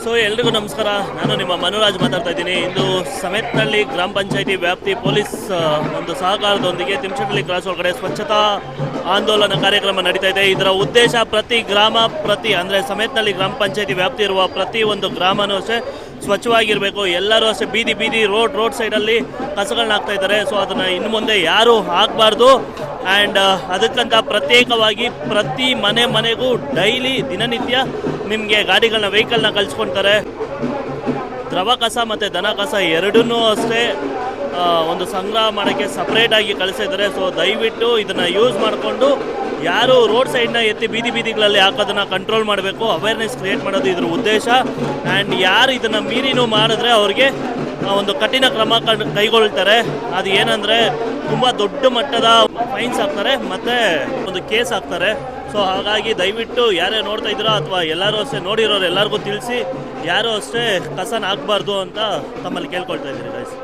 So ಎಲ್ರಿಗೂ ನಮಸ್ಕಾರ. ನಾನು ನಿಮ್ಮ ಮನುರಾಜ್ ಮಾತಾಡ್ತಾ ಇದ್ದೀನಿ. ಇಂದು ಸಮೇತನಹಳ್ಳಿ ಗ್ರಾಮ ಪಂಚಾಯಿತಿ ವ್ಯಾಪ್ತಿ ಪೊಲೀಸ್ ಒಂದು ಸಹಕಾರದೊಂದಿಗೆ ತಿಮ್ಚನಹಳ್ಳಿ ಕ್ರಾಸ್ ಒಳಗಡೆ ಸ್ವಚ್ಛತಾ ಆಂದೋಲನ ಕಾರ್ಯಕ್ರಮ ನಡೀತಾ ಇದೆ. ಇದರ ಉದ್ದೇಶ ಪ್ರತಿ ಗ್ರಾಮ ಅಂದರೆ ಸಮೇತನಹಳ್ಳಿ ಗ್ರಾಮ ಪಂಚಾಯಿತಿ ವ್ಯಾಪ್ತಿ ಇರುವ ಪ್ರತಿ ಒಂದು ಗ್ರಾಮನೂ ಅಷ್ಟೇ ಸ್ವಚ್ಛವಾಗಿರಬೇಕು. ಎಲ್ಲರೂ ಅಷ್ಟೇ ಬೀದಿ ರೋಡ್ ಸೈಡಲ್ಲಿ ಕಸಗಳನ್ನ ಹಾಕ್ತಾ ಇದ್ದಾರೆ. ಸೊ ಅದನ್ನು ಇನ್ನು ಮುಂದೆ ಯಾರೂ ಹಾಕಬಾರ್ದು. ಆ್ಯಂಡ್ ಅದಕ್ಕಂತ ಪ್ರತ್ಯೇಕವಾಗಿ ಪ್ರತಿ ಮನೆಗೂ ಡೈಲಿ ದಿನನಿತ್ಯ ನಿಮಗೆ ಗಾಡಿಗಳನ್ನ ವೆಹಿಕಲ್ನ ಕಳಿಸ್ಕೊಳ್ತಾರೆ. ದ್ರವ ಕಸ ಮತ್ತು ದನ ಕಸ ಎರಡನ್ನೂ ಅಷ್ಟೇ ಒಂದು ಸಂಗ್ರಹ ಮಾಡೋಕ್ಕೆ ಸಪ್ರೇಟಾಗಿ ಕಳಿಸಿದ್ದಾರೆ. ಸೊ ದಯವಿಟ್ಟು ಇದನ್ನು ಯೂಸ್ ಮಾಡಿಕೊಂಡು ಯಾರು ರೋಡ್ ಸೈಡ್ನ ಎತ್ತಿ ಬೀದಿಗಳಲ್ಲಿ ಹಾಕೋದನ್ನು ಕಂಟ್ರೋಲ್ ಮಾಡಬೇಕು. ಅವೇರ್ನೆಸ್ ಕ್ರಿಯೇಟ್ ಮಾಡೋದು ಇದ್ರ ಉದ್ದೇಶ. ಆ್ಯಂಡ್ ಯಾರು ಇದನ್ನು ಮೀರಿನೂ ಮಾಡಿದ್ರೆ ಅವ್ರಿಗೆ ಒಂದು ಕಠಿಣ ಕ್ರಮ ಕೈಗೊಳ್ತಾರೆ. ಅದು ಏನಂದರೆ ತುಂಬ ದೊಡ್ಡ ಮಟ್ಟದ ಫೈನ್ಸ್ ಹಾಕ್ತಾರೆ ಮತ್ತು ಒಂದು ಕೇಸ್ ಹಾಕ್ತಾರೆ. ಸೊ ಹಾಗಾಗಿ ದಯವಿಟ್ಟು ಯಾರೇ ನೋಡ್ತಾ ಇದ್ದೀರೋ ಅಥವಾ ಎಲ್ಲರೂ ಅಷ್ಟೇ ನೋಡಿರೋರು ಎಲ್ಲರಿಗೂ ತಿಳಿಸಿ ಯಾರೂ ಅಷ್ಟೇ ಕಸನ ಹಾಕಬಾರ್ದು ಅಂತ ತಮ್ಮಲ್ಲಿ ಕೇಳ್ಕೊಳ್ತಾ ಇದ್ದೀನಿ ಗೈಸ್.